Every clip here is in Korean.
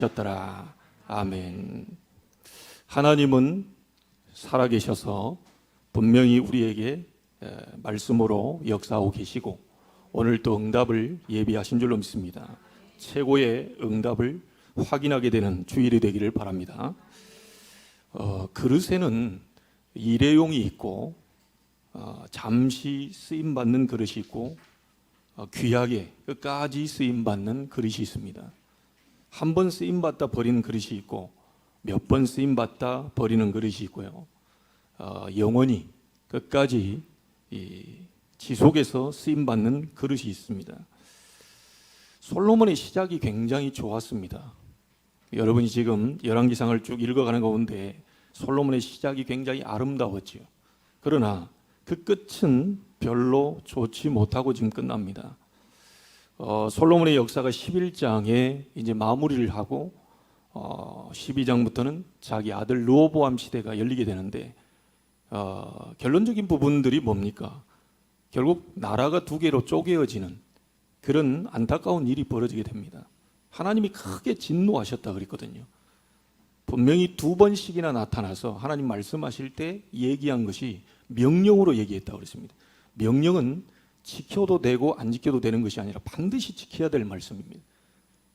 셨더라. 아멘. 하나님은 살아계셔서 분명히 우리에게 말씀으로 역사하고 계시고 오늘 또 응답을 예비하신 줄로 믿습니다. 최고의 응답을 확인하게 되는 주일이 되기를 바랍니다. 그릇에는 일회용이 있고 잠시 쓰임받는 그릇이 있고 귀하게 끝까지 쓰임받는 그릇이 있습니다. 한 번 쓰임받다 버리는 그릇이 있고 몇 번 쓰임받다 버리는 그릇이 있고요. 영원히 끝까지 지속해서 쓰임받는 그릇이 있습니다. 솔로몬의 시작이 굉장히 좋았습니다. 여러분이 지금 열왕기상을 쭉 읽어가는 가운데 솔로몬의 시작이 굉장히 아름다웠지요. 그러나 그 끝은 별로 좋지 못하고 지금 끝납니다. 솔로몬의 역사가 11장에 이제 마무리를 하고 12장부터는 자기 아들 르호보암 시대가 열리게 되는데 결론적인 부분들이 뭡니까? 결국 나라가 두 개로 쪼개어지는 그런 안타까운 일이 벌어지게 됩니다. 하나님이 크게 진노하셨다 그랬거든요. 분명히 두 번씩이나 나타나서 하나님 말씀하실 때 얘기한 것이 명령으로 얘기했다고 그랬습니다. 명령은 지켜도 되고 안 지켜도 되는 것이 아니라 반드시 지켜야 될 말씀입니다.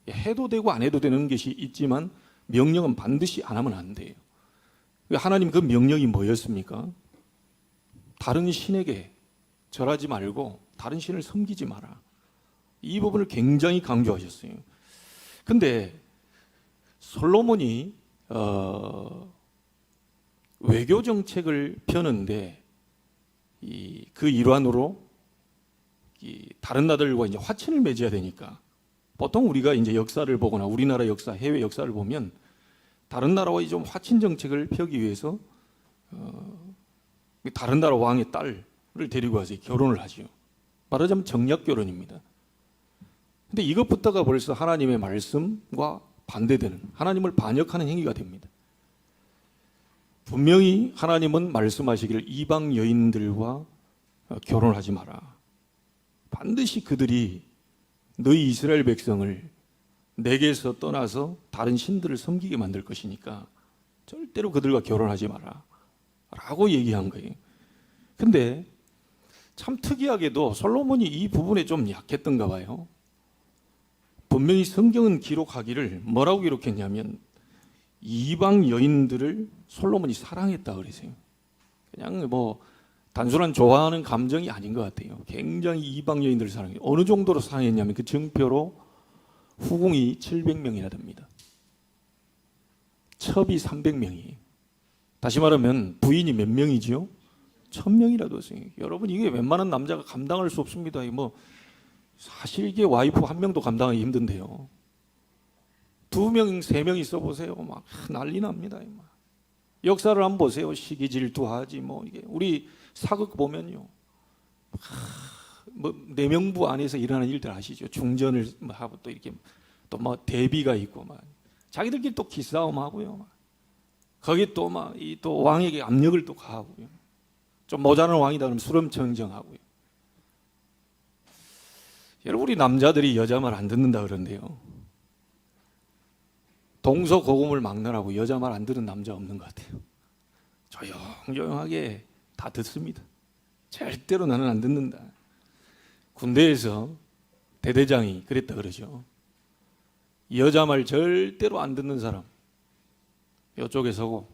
해도 되고 안 해도 되는 것이 있지만 명령은 반드시 안 하면 안 돼요. 하나님 그 명령이 뭐였습니까? 다른 신에게 절하지 말고 다른 신을 섬기지 마라. 이 부분을 굉장히 강조하셨어요. 근데 솔로몬이 외교 정책을 펴는데 그 일환으로 다른 나라들과 이제 화친을 맺어야 되니까 보통 우리가 이제 역사를 보거나 우리나라 역사, 해외 역사를 보면 다른 나라와 좀 화친 정책을 펴기 위해서 다른 나라 왕의 딸을 데리고 와서 결혼을 하지요. 말하자면 정략 결혼입니다. 근데 이것부터가 벌써 하나님의 말씀과 반대되는 하나님을 반역하는 행위가 됩니다. 분명히 하나님은 말씀하시기를 이방 여인들과 결혼하지 마라. 반드시 그들이 너희 이스라엘 백성을 내게서 떠나서 다른 신들을 섬기게 만들 것이니까 절대로 그들과 결혼하지 마라 라고 얘기한 거예요. 근데 참 특이하게도 솔로몬이 이 부분에 좀 약했던가 봐요. 분명히 성경은 기록하기를 뭐라고 기록했냐면 이방 여인들을 솔로몬이 사랑했다 그러세요. 그냥 뭐 단순한 좋아하는 감정이 아닌 것 같아요. 굉장히 이방 여인들을 사랑해요. 어느 정도로 사랑했냐면 그 증표로 후궁이 700명이나 됩니다. 첩이 300명이에요. 다시 말하면 부인이 몇 명이지요? 1000명이라도 있어요. 여러분 이게 웬만한 남자가 감당할 수 없습니다. 뭐 사실 이게 와이프 한 명도 감당하기 힘든데요. 2명, 3명 있어 보세요. 막 난리 납니다. 역사를 한번 보세요. 시기 질투하지 뭐 이게 우리 사극 보면요. 뭐 내명부 안에서 일어나는 일들 아시죠? 중전을 하고 또 이렇게 또 뭐 대비가 있고 막 자기들끼리 또 기싸움 하고요. 거기 또 막 이 또 왕에게 압력을 또 가하고요. 좀 모자란 왕이다 그러면 수렴청정하고요. 여러분 우리 남자들이 여자 말 안 듣는다 그러는데요. 동서고금을 막느라고 여자 말 안 듣는 남자 없는 것 같아요. 조용조용하게 다 듣습니다. 절대로 나는 안 듣는다. 군대에서 대대장이 그랬다 그러죠. 여자 말 절대로 안 듣는 사람 이쪽에 서고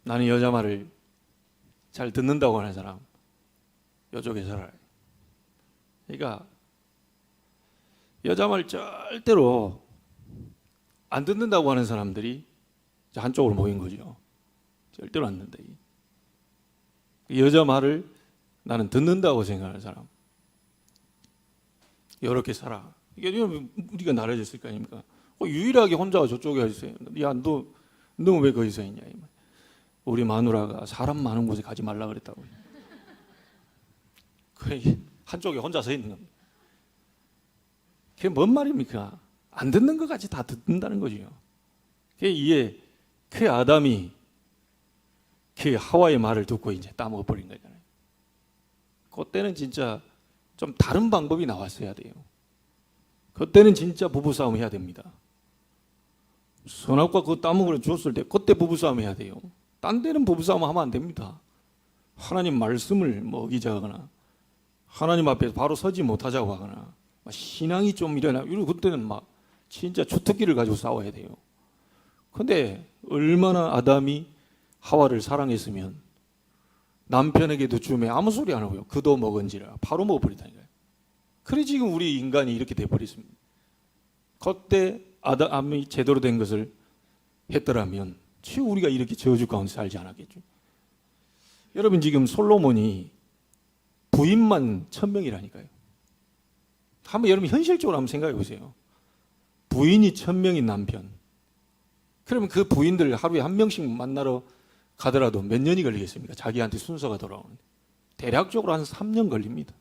나는 여자 말을 잘 듣는다고 하는 사람 이쪽에 서라. 그러니까 여자 말 절대로 안 듣는다고 하는 사람들이 한쪽으로 모인 거죠. 절대로 안 듣는다. 여자 말을 나는 듣는다고 생각하는 사람 이렇게 살아. 이게 우리가 나눠졌을 거 아닙니까? 유일하게 혼자 저쪽에 있어요. 야, 너 왜 거기서 있냐? 우리 마누라가 사람 많은 곳에 가지 말라 그랬다고. 한쪽에 혼자 서 있는 겁니다. 그게 뭔 말입니까? 안 듣는 것까지 다 듣는다는 거죠. 이게 그 아담이 그 하와의 말을 듣고 이제 따먹어버린 거잖아요. 그때는 진짜 좀 다른 방법이 나왔어야 돼요. 그때는 진짜 부부싸움 해야 됩니다. 선악과 그 따먹으러 줬을 때 그때 부부싸움 해야 돼요. 딴 데는 부부싸움 하면 안 됩니다. 하나님 말씀을 어기자거나 하나님 앞에 바로 서지 못하자고 하거나 신앙이 좀 일어나 이러고 그때는 막 진짜 주특기를 가지고 싸워야 돼요. 근데 얼마나 아담이 하와를 사랑했으면 남편에게도 주매 아무 소리 안 하고요. 그도 먹은지라 바로 먹어버리다니까요. 그래 지금 우리 인간이 이렇게 돼버렸습니다. 그때 아담이 제대로 된 것을 했더라면 우리가 이렇게 저주 가운데 살지 않았겠죠. 여러분 지금 솔로몬이 부인만 1000명이라니까요. 한번 여러분 현실적으로 한번 생각해 보세요. 부인이 1000명인 남편. 그러면 그 부인들 하루에 한 명씩 만나러 가더라도 몇 년이 걸리겠습니까? 자기한테 순서가 돌아오는데. 대략적으로 한 3년 걸립니다.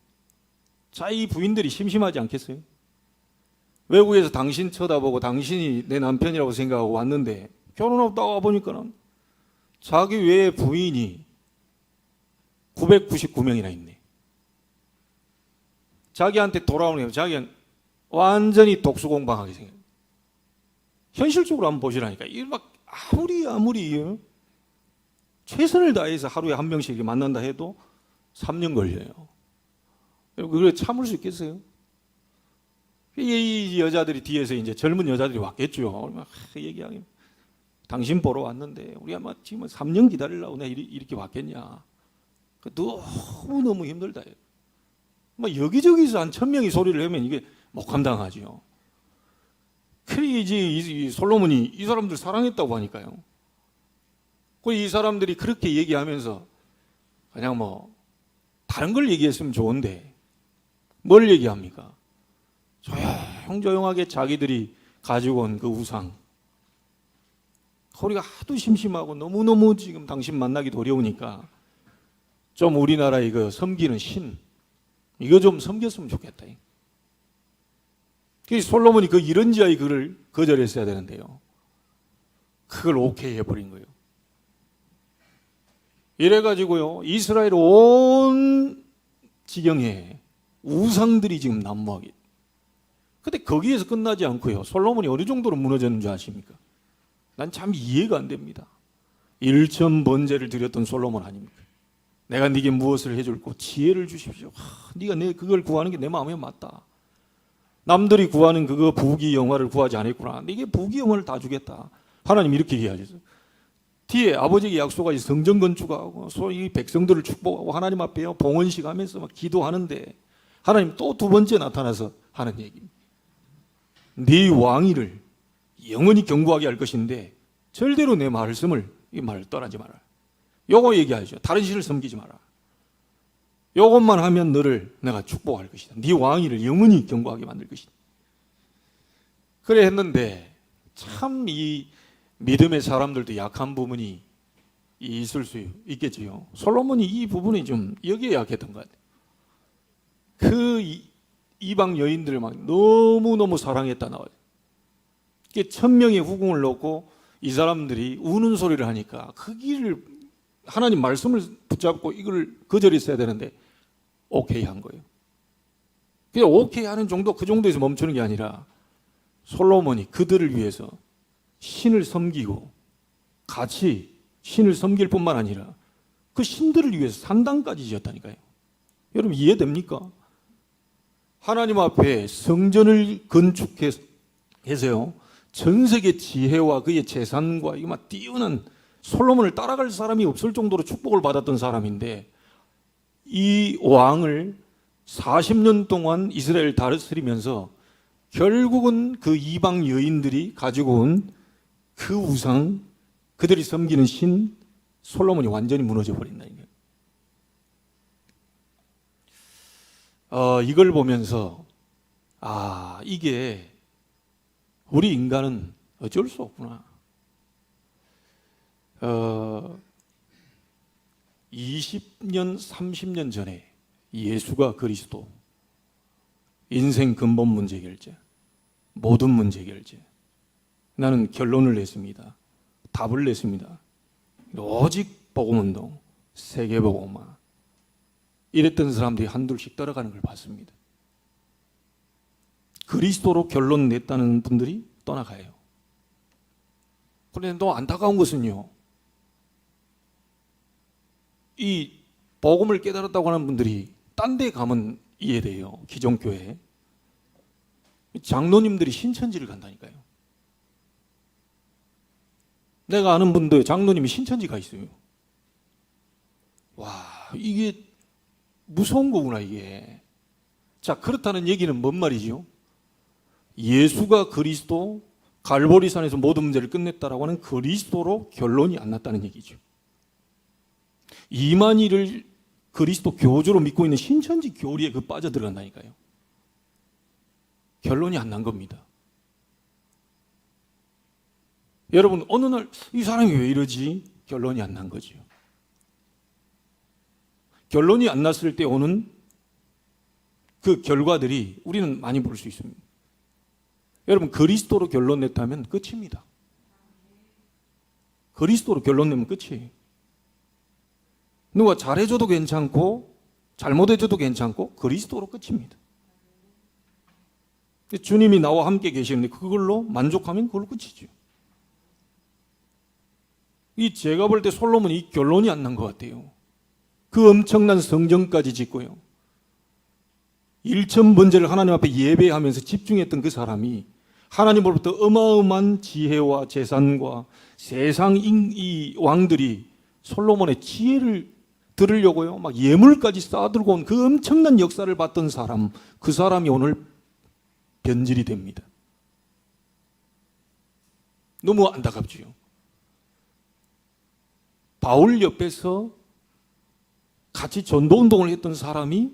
자, 이 부인들이 심심하지 않겠어요? 외국에서 당신 쳐다보고 당신이 내 남편이라고 생각하고 왔는데 결혼하고 와보니까는 자기 외에 부인이 999명이나 있네. 자기한테 돌아오는 게 자기는 완전히 독수공방하게 생겨요. 현실적으로 한번 보시라니까. 이게 막 아무리 최선을 다해서 하루에 한 명씩 만난다 해도 3년 걸려요. 그래 참을 수 있겠어요? 이 여자들이 뒤에서 이제 젊은 여자들이 왔겠죠. 막 얘기하기. 당신 보러 왔는데 우리가 막 지금 3년 기다리려고 내가 이렇게 왔겠냐. 너무너무 힘들다. 막 여기저기서 한 1000명이 소리를 하면 이게 못 감당하죠. 그래 이제 이 솔로몬이 이 사람들 사랑했다고 하니까요. 이 사람들이 그렇게 얘기하면서 그냥 다른 걸 얘기했으면 좋은데 뭘 얘기합니까? 조용조용하게 자기들이 가지고 온 그 우상. 우리가 하도 심심하고 너무너무 지금 당신 만나기도 어려우니까 좀 우리나라 이거 섬기는 신 이거 좀 섬겼으면 좋겠다. 솔로몬이 그 이런지하의 그를 거절했어야 되는데요. 그걸 오케이 해버린 거예요. 이래가지고요 이스라엘 온 지경에 우상들이 지금 난무하게. 근데 거기에서 끝나지 않고요. 솔로몬이 어느 정도로 무너졌는 줄 아십니까? 난 참 이해가 안 됩니다. 일천번제를 드렸던 솔로몬 아닙니까? 내가 네게 무엇을 해줄고 지혜를 주십시오. 네가 그걸 구하는 게 내 마음에 맞다. 남들이 구하는 그거 부귀영화를 구하지 않았구나. 네게 부귀영화를 다 주겠다. 하나님 이렇게 얘기하셨어요. 뒤에 아버지에게 약속하신 성전 건축하고 이 백성들을 축복하고 하나님 앞에 봉헌식 하면서 막 기도하는데 하나님 또 두 번째 나타나서 하는 얘기입니다. 네 왕위를 영원히 경고하게 할 것인데 절대로 내 말씀을 이 말을 떠나지 마라. 요거 얘기하죠. 다른 신을 섬기지 마라. 요것만 하면 너를 내가 축복할 것이다. 네 왕위를 영원히 경고하게 만들 것이다. 그래 했는데 참 이 믿음의 사람들도 약한 부분이 있을 수 있겠지요. 솔로몬이 이 부분이 좀 여기에 약했던 것 같아요. 그 이방 여인들을 막 너무너무 사랑했다 나와요. 1000명의 후궁을 놓고 이 사람들이 우는 소리를 하니까 그 길을 하나님 말씀을 붙잡고 이걸 거절했어야 되는데 오케이 한 거예요. 그냥 오케이 하는 정도 그 정도에서 멈추는 게 아니라 솔로몬이 그들을 위해서 신을 섬기고 같이 신을 섬길 뿐만 아니라 그 신들을 위해서 산당까지 지었다니까요. 여러분 이해됩니까? 하나님 앞에 성전을 건축해서요. 전 세계 지혜와 그의 재산과 이거 막 뛰어난 솔로몬을 따라갈 사람이 없을 정도로 축복을 받았던 사람인데 이 왕을 40년 동안 이스라엘 다스리면서 결국은 그 이방 여인들이 가지고 온 그 우상, 그들이 섬기는 신 솔로몬이 완전히 무너져 버린다는 거예요. 이걸 보면서 이게 우리 인간은 어쩔 수 없구나. 20년, 30년 전에 예수가 그리스도, 인생 근본 문제 해결자, 모든 문제 해결자. 나는 결론을 냈습니다. 답을 냈습니다. 오직 복음운동, 세계복음화. 이랬던 사람들이 한둘씩 떨어가는 걸 봤습니다. 그리스도로 결론 냈다는 분들이 떠나가요. 그런데 또 안타까운 것은요, 이 복음을 깨달았다고 하는 분들이 딴 데 가면 이해돼요. 기존 교회 장로님들이 신천지를 간다니까요. 내가 아는 분들 장로님이 신천지 가 있어요. 와, 이게 무서운 거구나 이게. 자, 그렇다는 얘기는 뭔 말이죠? 예수가 그리스도, 갈보리산에서 모든 문제를 끝냈다라고 하는 그리스도로 결론이 안 났다는 얘기죠. 이만희를 그리스도 교주로 믿고 있는 신천지 교리에 그 빠져들어간다니까요. 결론이 안 난 겁니다. 여러분, 어느 날 이 사람이 왜 이러지? 결론이 안 난 거죠. 결론이 안 났을 때 오는 그 결과들이 우리는 많이 볼 수 있습니다. 여러분, 그리스도로 결론 냈다면 끝입니다. 그리스도로 결론 내면 끝이에요. 누가 잘해줘도 괜찮고 잘못해줘도 괜찮고 그리스도로 끝입니다. 주님이 나와 함께 계시는데 그걸로 만족하면 그걸로 끝이죠. 제가 볼 때 솔로몬이 이 결론이 안 난 것 같아요. 그 엄청난 성전까지 짓고요, 1000번제를 하나님 앞에 예배하면서 집중했던 그 사람이 하나님으로부터 어마어마한 지혜와 재산과 세상 이 왕들이 솔로몬의 지혜를 들으려고요, 막 예물까지 쌓아들고 온 그 엄청난 역사를 봤던 사람, 그 사람이 오늘 변질이 됩니다. 너무 안타깝지요. 바울 옆에서 같이 전도운동을 했던 사람이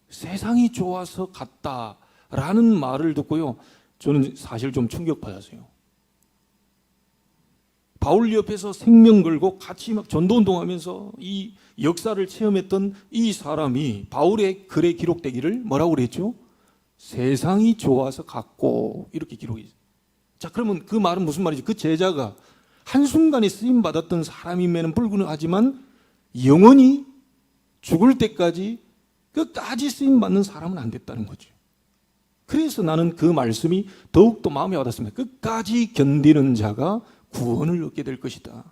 세상이 좋아서 갔다라는 말을 듣고요, 저는 사실 좀 충격받았어요. 바울 옆에서 생명 걸고 같이 막 전도운동하면서 이 역사를 체험했던 이 사람이 바울의 글에 기록되기를 뭐라고 그랬죠? 세상이 좋아서 갔고, 이렇게 기록이 있어요. 자, 그러면 그 말은 무슨 말이죠? 그 제자가 한순간에 쓰임받았던 사람임에는 불구하지만 영원히 죽을 때까지 끝까지 쓰임받는 사람은 안 됐다는 거죠. 그래서 나는 그 말씀이 더욱더 마음에 와닿습니다. 끝까지 견디는 자가 구원을 얻게 될 것이다.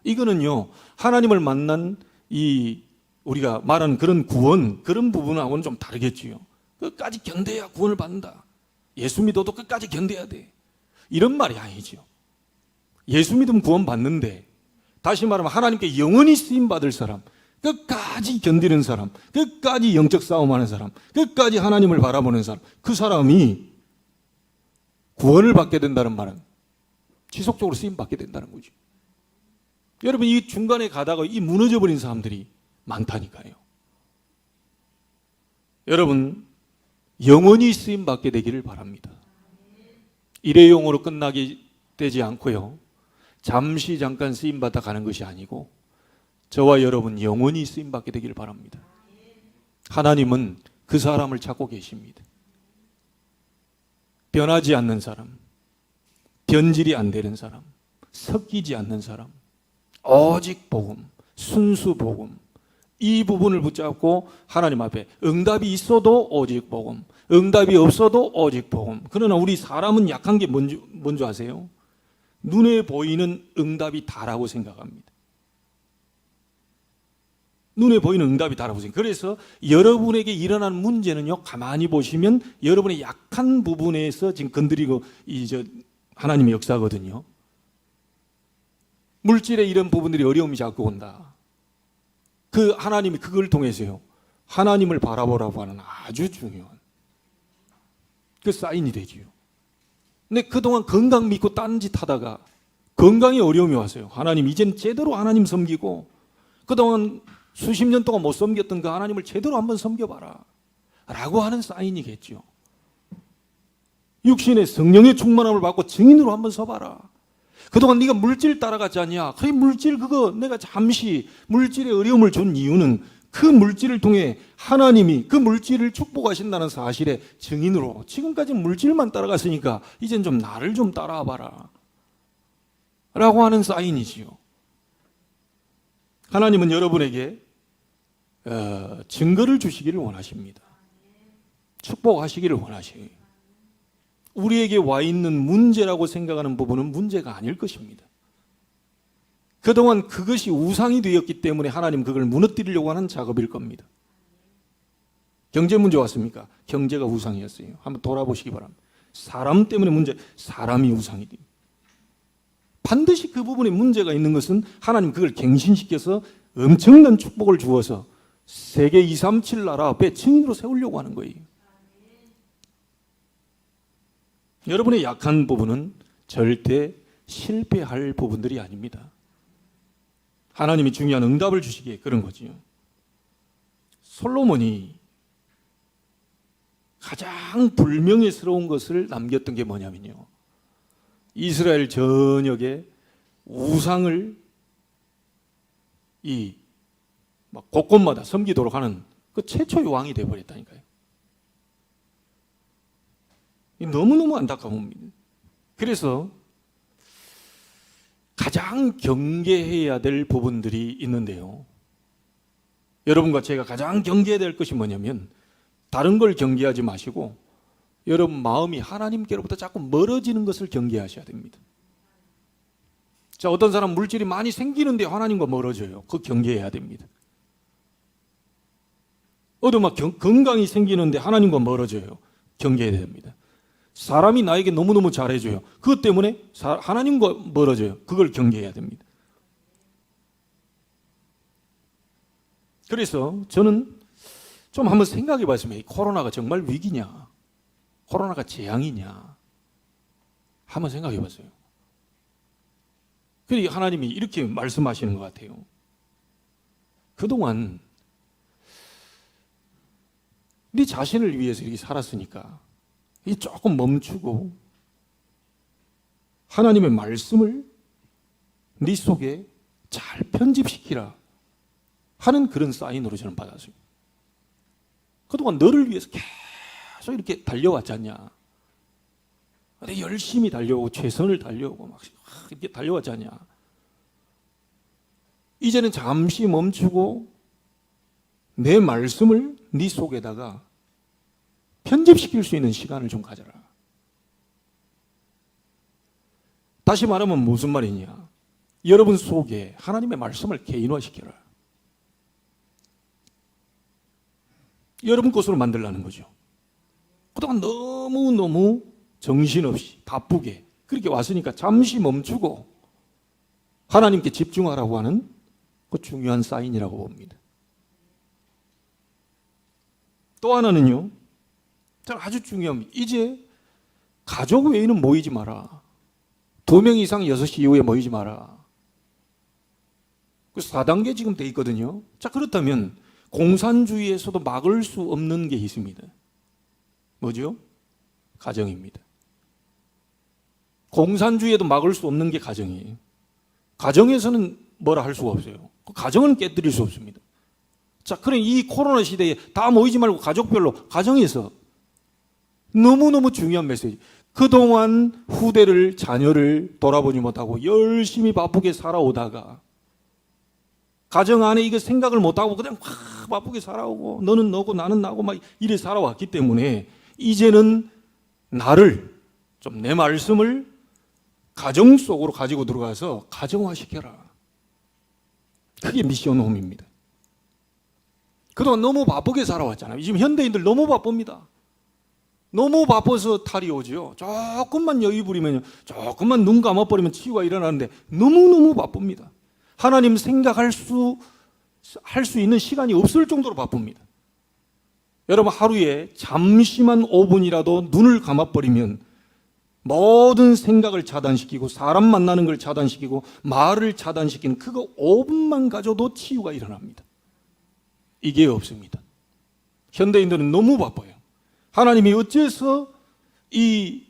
이거는요, 하나님을 만난 우리가 말하는 그런 구원, 그런 부분하고는 좀 다르겠지요. 끝까지 견뎌야 구원을 받는다. 예수 믿어도 끝까지 견뎌야 돼. 이런 말이 아니죠. 예수 믿으면 구원 받는데, 다시 말하면 하나님께 영원히 쓰임 받을 사람, 끝까지 견디는 사람, 끝까지 영적 싸움하는 사람, 끝까지 하나님을 바라보는 사람, 그 사람이 구원을 받게 된다는 말은 지속적으로 쓰임 받게 된다는 거죠. 여러분, 이 중간에 가다가 이 무너져버린 사람들이 많다니까요. 여러분, 영원히 쓰임 받게 되기를 바랍니다. 일회용으로 끝나게 되지 않고요, 잠시 잠깐 쓰임 받아 가는 것이 아니고 저와 여러분 영원히 쓰임 받게 되기를 바랍니다. 하나님은 그 사람을 찾고 계십니다. 변하지 않는 사람, 변질이 안 되는 사람, 섞이지 않는 사람, 오직 복음, 순수 복음, 이 부분을 붙잡고 하나님 앞에 응답이 있어도 오직 복음, 응답이 없어도 오직 복음. 그러나 우리 사람은 약한 게 뭔지 아세요? 눈에 보이는 응답이 다라고 생각합니다. 눈에 보이는 응답이 다라고 생각합니다. 그래서 여러분에게 일어난 문제는요, 가만히 보시면 여러분의 약한 부분에서 지금 건드리고 하나님의 역사거든요. 물질의 이런 부분들이 어려움이 자꾸 온다. 그 하나님이 그걸 통해서요, 하나님을 바라보라고 하는 아주 중요한 그 사인이 되지요. 근데 그동안 건강 믿고 딴짓 하다가 건강에 어려움이 왔어요. 하나님, 이제는 제대로 하나님 섬기고 그동안 수십 년 동안 못 섬겼던 그 하나님을 제대로 한번 섬겨봐라 라고 하는 사인이겠죠. 육신의 성령의 충만함을 받고 증인으로 한번 서봐라. 그동안 네가 물질 따라갔지 않냐? 그래, 물질 그거 내가 잠시 물질의 어려움을 준 이유는 그 물질을 통해 하나님이 그 물질을 축복하신다는 사실의 증인으로 지금까지 물질만 따라갔으니까 이젠 좀 나를 좀 따라와 봐라 라고 하는 사인이지요. 하나님은 여러분에게 증거를 주시기를 원하십니다. 축복하시기를 원하셔요. 우리에게 와 있는 문제라고 생각하는 부분은 문제가 아닐 것입니다. 그동안 그것이 우상이 되었기 때문에 하나님 그걸 무너뜨리려고 하는 작업일 겁니다. 경제 문제 왔습니까? 경제가 우상이었어요. 한번 돌아보시기 바랍니다. 사람 때문에 문제, 사람이 우상이 됩니다. 반드시 그 부분에 문제가 있는 것은 하나님 그걸 갱신시켜서 엄청난 축복을 주어서 세계 237 나라 앞에 증인으로 세우려고 하는 거예요. 여러분의 약한 부분은 절대 실패할 부분들이 아닙니다. 하나님이 중요한 응답을 주시기에 그런 거지요. 솔로몬이 가장 불명예스러운 것을 남겼던 게 뭐냐면요, 이스라엘 전역에 우상을 막 곳곳마다 섬기도록 하는 그 최초의 왕이 되어버렸다니까요. 너무너무 안타까웁니다. 그래서 가장 경계해야 될 부분들이 있는데요, 여러분과 제가 가장 경계해야 될 것이 뭐냐면 다른 걸 경계하지 마시고 여러분 마음이 하나님께로부터 자꾸 멀어지는 것을 경계하셔야 됩니다. 자, 어떤 사람 물질이 많이 생기는데 하나님과 멀어져요. 그거 경계해야 됩니다. 어떤 막 건강이 생기는데 하나님과 멀어져요. 경계해야 됩니다. 사람이 나에게 너무너무 잘해줘요. 그것 때문에 하나님과 멀어져요. 그걸 경계해야 됩니다. 그래서 저는 좀 한번 생각해 봤으면, 코로나가 정말 위기냐, 코로나가 재앙이냐 한번 생각해 봤어요. 그러니 하나님이 이렇게 말씀하시는 것 같아요. 그동안 네 자신을 위해서 이렇게 살았으니까 이 조금 멈추고 하나님의 말씀을 네 속에 잘 편집시키라 하는 그런 사인으로 저는 받았어요. 그동안 너를 위해서 계속 이렇게 달려왔지 않냐, 열심히 달려오고 최선을 달려오고 막 이렇게 달려왔지 않냐. 이제는 잠시 멈추고 내 말씀을 네 속에다가 편집시킬 수 있는 시간을 좀 가져라. 다시 말하면 무슨 말이냐, 여러분 속에 하나님의 말씀을 개인화시켜라. 여러분 것으로 만들라는 거죠. 그동안 너무너무 정신없이 바쁘게 그렇게 왔으니까 잠시 멈추고 하나님께 집중하라고 하는 그 중요한 사인이라고 봅니다. 또 하나는요, 아주 중요합니다. 이제 가족 외에는 모이지 마라. 2명 이상 6시 이후에 모이지 마라. 그 4단계 지금 돼 있거든요. 자, 그렇다면 공산주의에서도 막을 수 없는 게 있습니다. 뭐죠? 가정입니다. 공산주의에도 막을 수 없는 게 가정이에요. 가정에서는 뭐라 할 수가 없어요. 가정은 깨뜨릴 수 없습니다. 자, 그럼 이 코로나 시대에 다 모이지 말고 가족별로, 가정에서 너무너무 중요한 메시지. 그동안 후대를, 자녀를 돌아보지 못하고 열심히 바쁘게 살아오다가 가정 안에 이거 생각을 못하고 그냥 막 바쁘게 살아오고 너는 너고 나는 나고 막 이래 살아왔기 때문에 이제는 나를 좀, 내 말씀을 가정 속으로 가지고 들어가서 가정화시켜라. 그게 미션 홈입니다. 그동안 너무 바쁘게 살아왔잖아요. 지금 현대인들 너무 바쁩니다. 너무 바빠서 탈이 오죠. 조금만 여유 부리면, 조금만 눈 감아버리면 치유가 일어나는데 너무너무 바쁩니다. 하나님 생각할 수 있는 시간이 없을 정도로 바쁩니다. 여러분, 하루에 잠시만 5분이라도 눈을 감아버리면 모든 생각을 차단시키고 사람 만나는 걸 차단시키고 말을 차단시키는 그거 5분만 가져도 치유가 일어납니다. 이게 없습니다. 현대인들은 너무 바빠요. 하나님이 어째서 이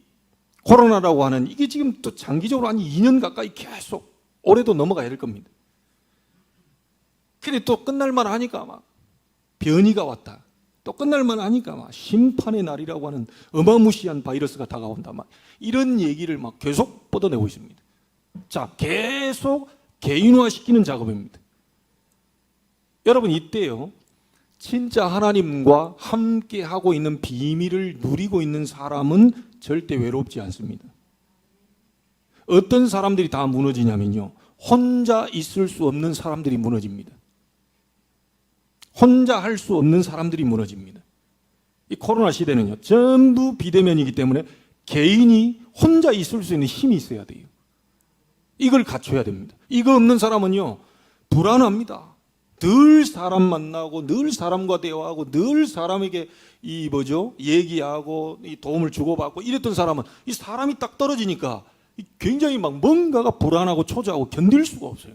코로나라고 하는 이게 지금 또 장기적으로 한 2년 가까이 계속, 올해도 넘어가야 될 겁니다. 근데 또 끝날만 하니까 막 변이가 왔다. 또 끝날만 하니까 막 심판의 날이라고 하는 어마무시한 바이러스가 다가온다. 막 이런 얘기를 막 계속 뻗어내고 있습니다. 자, 계속 개인화시키는 작업입니다. 여러분, 이때요, 진짜 하나님과 함께 하고 있는 비밀을 누리고 있는 사람은 절대 외롭지 않습니다. 어떤 사람들이 다 무너지냐면요, 혼자 있을 수 없는 사람들이 무너집니다. 혼자 할 수 없는 사람들이 무너집니다. 이 코로나 시대는요, 전부 비대면이기 때문에 개인이 혼자 있을 수 있는 힘이 있어야 돼요. 이걸 갖춰야 됩니다. 이거 없는 사람은요, 불안합니다. 늘 사람 만나고, 늘 사람과 대화하고, 늘 사람에게 얘기하고, 이 도움을 주고받고 이랬던 사람은 이 사람이 딱 떨어지니까 굉장히 막 뭔가가 불안하고 초조하고 견딜 수가 없어요.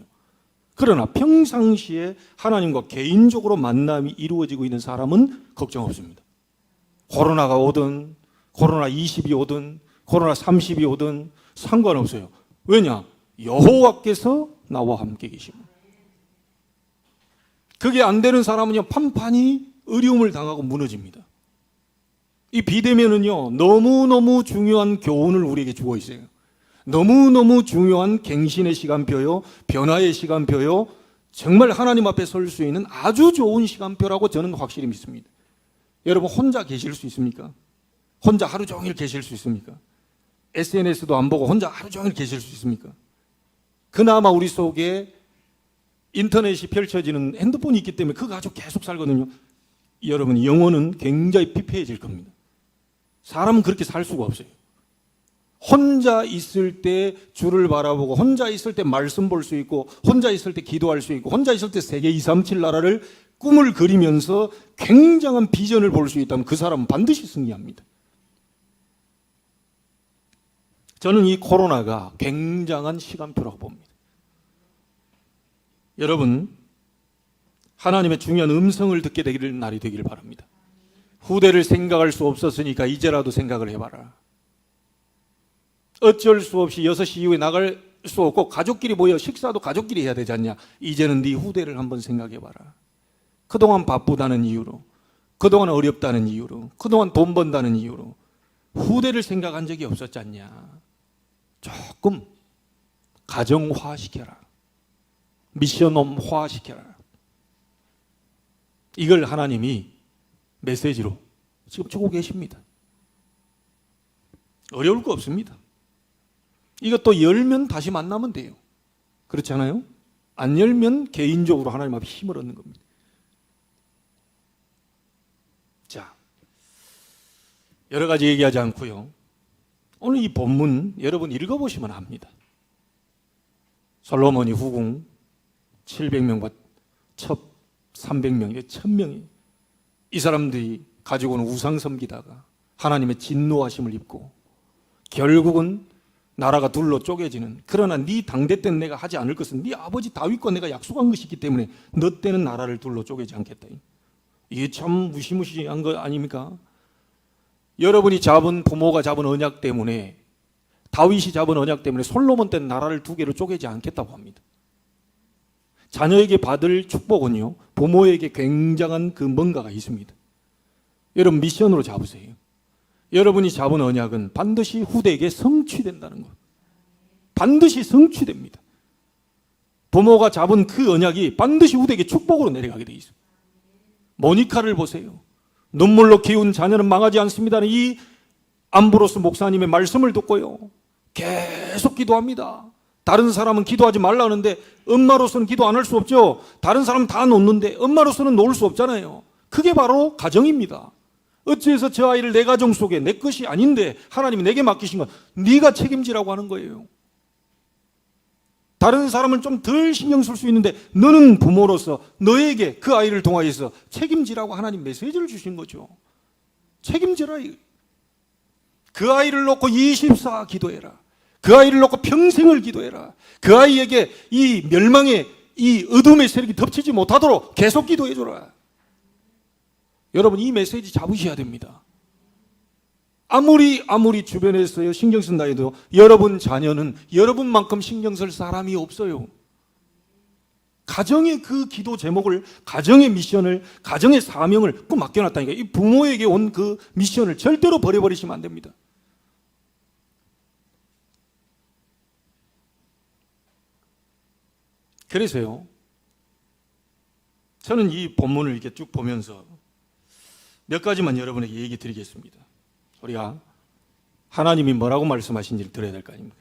그러나 평상시에 하나님과 개인적으로 만남이 이루어지고 있는 사람은 걱정 없습니다. 코로나가 오든, 코로나 20이 오든, 코로나 30이 오든 상관없어요. 왜냐? 여호와께서 나와 함께 계십니다. 그게 안 되는 사람은요, 판판이 어려움을 당하고 무너집니다. 이 비대면은요, 너무너무 중요한 교훈을 우리에게 주고 있어요. 너무너무 중요한 갱신의 시간표요, 변화의 시간표요, 정말 하나님 앞에 설 수 있는 아주 좋은 시간표라고 저는 확실히 믿습니다. 여러분, 혼자 계실 수 있습니까? 혼자 하루 종일 계실 수 있습니까? SNS도 안 보고 혼자 하루 종일 계실 수 있습니까? 그나마 우리 속에 인터넷이 펼쳐지는 핸드폰이 있기 때문에 그거 가지고 계속 살거든요. 여러분, 영혼은 굉장히 피폐해질 겁니다. 사람은 그렇게 살 수가 없어요. 혼자 있을 때 주를 바라보고, 혼자 있을 때 말씀 볼 수 있고, 혼자 있을 때 기도할 수 있고, 혼자 있을 때 세계 237 나라를 꿈을 그리면서 굉장한 비전을 볼 수 있다면 그 사람은 반드시 승리합니다. 저는 이 코로나가 굉장한 시간표라고 봅니다. 여러분, 하나님의 중요한 음성을 듣게 되기를 날이 되기를 바랍니다. 후대를 생각할 수 없었으니까 이제라도 생각을 해봐라. 어쩔 수 없이 6시 이후에 나갈 수 없고 가족끼리 모여 식사도 가족끼리 해야 되지 않냐. 이제는 네 후대를 한번 생각해봐라. 그동안 바쁘다는 이유로, 그동안 어렵다는 이유로, 그동안 돈 번다는 이유로 후대를 생각한 적이 없었지 않냐. 조금 가정화시켜라. 미션홈화시켜라. 이걸 하나님이 메시지로 지금 주고 계십니다. 어려울 거 없습니다. 이것도 열면 다시 만나면 돼요. 그렇지 않아요? 안 열면 개인적으로 하나님 앞에 힘을 얻는 겁니다. 자, 여러 가지 얘기하지 않고요. 오늘 이 본문 여러분 읽어보시면 압니다. 솔로몬이 후궁 700명과 첩 300명이 1000명이 이 사람들이 가지고 온 우상 섬기다가 하나님의 진노하심을 입고 결국은 나라가 둘로 쪼개지는, 그러나 네 당대 때는 내가 하지 않을 것은 네 아버지 다윗과 내가 약속한 것이 있기 때문에 너 때는 나라를 둘로 쪼개지 않겠다. 이게 참 무시무시한 거 아닙니까? 여러분이 잡은, 부모가 잡은 언약 때문에, 다윗이 잡은 언약 때문에 솔로몬 때는 나라를 두 개로 쪼개지 않겠다고 합니다. 자녀에게 받을 축복은요, 부모에게 굉장한 그 뭔가가 있습니다. 여러분 미션으로 잡으세요. 여러분이 잡은 언약은 반드시 후대에게 성취된다는 것. 반드시 성취됩니다. 부모가 잡은 그 언약이 반드시 후대에게 축복으로 내려가게 돼 있어요. 모니카를 보세요. 눈물로 키운 자녀는 망하지 않습니다는 이 암브로스 목사님의 말씀을 듣고요, 계속 기도합니다. 다른 사람은 기도하지 말라는데 엄마로서는 기도 안 할 수 없죠. 다른 사람은 다 놓는데 엄마로서는 놓을 수 없잖아요. 그게 바로 가정입니다. 어찌해서 저 아이를 내 가정 속에, 내 것이 아닌데 하나님이 내게 맡기신 건 네가 책임지라고 하는 거예요. 다른 사람은 좀 덜 신경 쓸 수 있는데 너는 부모로서 너에게 그 아이를 통하여서 책임지라고 하나님 메시지를 주신 거죠. 책임지라. 그 아이를 놓고 24 기도해라. 그 아이를 놓고 평생을 기도해라. 그 아이에게 이 멸망의 이 어둠의 세력이 덮치지 못하도록 계속 기도해줘라. 여러분 이 메시지 잡으셔야 됩니다. 아무리 주변에서요 신경 쓴다 해도 여러분 자녀는 여러분만큼 신경 쓸 사람이 없어요. 가정의 그 기도 제목을, 가정의 미션을, 가정의 사명을 꼭 맡겨놨다니까. 이 부모에게 온 그 미션을 절대로 버려버리시면 안 됩니다. 그래서요, 저는 이 본문을 이렇게 쭉 보면서 몇 가지만 여러분에게 얘기 드리겠습니다. 우리가 하나님이 뭐라고 말씀하신지를 들어야 될 거 아닙니까?